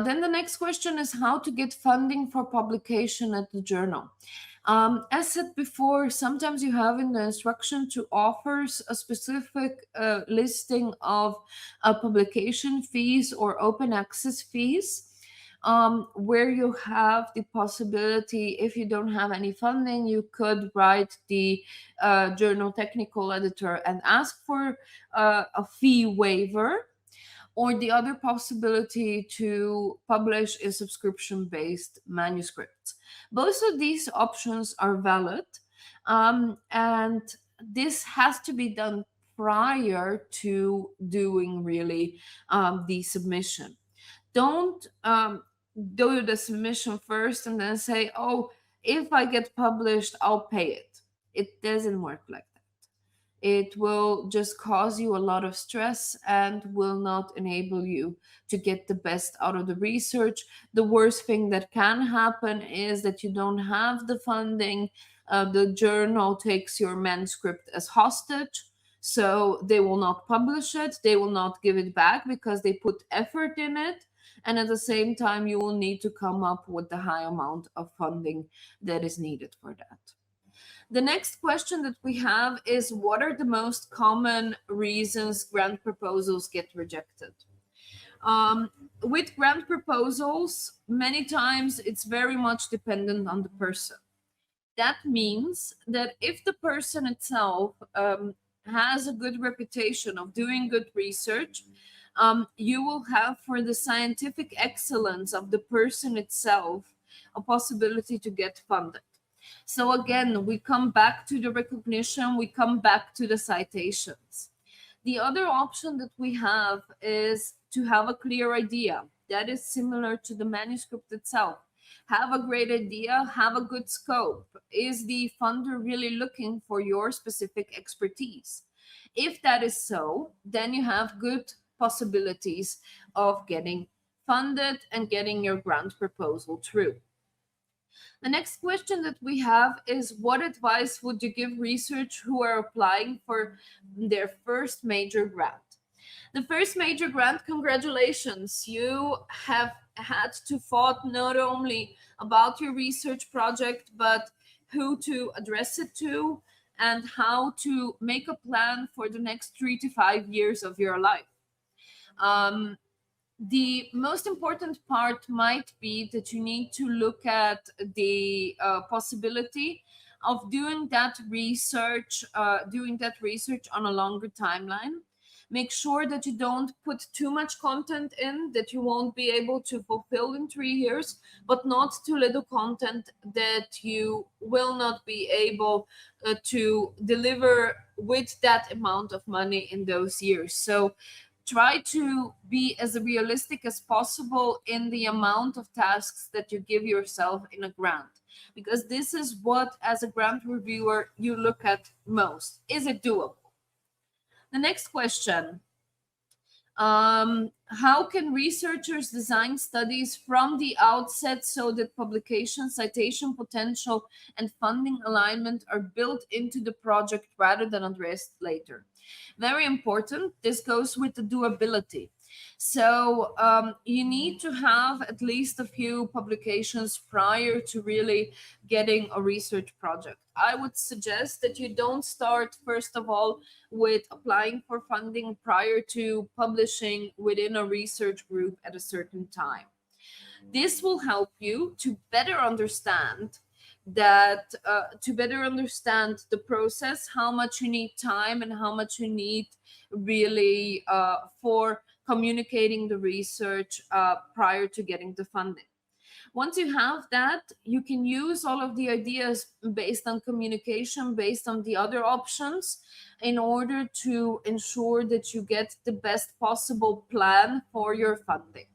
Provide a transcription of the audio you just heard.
Then the next question is how to get funding for publication at the journal. As said before, sometimes you have in the instruction to offers a specific listing of publication fees or open access fees, where you have the possibility, if you don't have any funding, you could write the journal technical editor and ask for a fee waiver. Or the other possibility to publish a subscription-based manuscript. Both of these options are valid, and this has to be done prior to doing really the submission. Don't do the submission first and then say, oh, if I get published, I'll pay it. It doesn't work like that. It will just cause you a lot of stress and will not enable you to get the best out of the research. The worst thing that can happen is that you don't have the funding. The journal takes your manuscript as hostage. So they will not publish it. They will not give it back because they put effort in it. And at the same time, you will need to come up with the high amount of funding that is needed for that. The next question that we have is, what are the most common reasons grant proposals get rejected? With grant proposals, many times it's very much dependent on the person. That means that if the person itself has a good reputation of doing good research, you will have, for the scientific excellence of the person itself, a possibility to get funded. So again, we come back to the recognition, we come back to the citations. The other option that we have is to have a clear idea. That is similar to the manuscript itself. Have a great idea, have a good scope. Is the funder really looking for your specific expertise? If that is so, then you have good possibilities of getting funded and getting your grant proposal through. The next question that we have is, what advice would you give researchers who are applying for their first major grant? The first major grant, congratulations. You have had to thought not only about your research project, but who to address it to and how to make a plan for the next 3 to 5 years of your life. The most important part might be that you need to look at the possibility of doing that research on a longer timeline. Make sure that you don't put too much content in that you won't be able to fulfill in 3 years, but not too little content that you will not be able to deliver with that amount of money in those years. So try to be as realistic as possible in the amount of tasks that you give yourself in a grant, because this is what, as a grant reviewer, you look at most. Is it doable? The next question, how can researchers design studies from the outset so that publication, citation potential, and funding alignment are built into the project rather than addressed later? Very important. This goes with the doability. So you need to have at least a few publications prior to really getting a research project. I would suggest that you don't start, first of all, with applying for funding prior to publishing within a research group at a certain time. This will help you to better understand the process, how much you need time and how much you need really for communicating the research prior to getting the funding. Once you have that, you can use all of the ideas based on communication, based on the other options, in order to ensure that you get the best possible plan for your funding.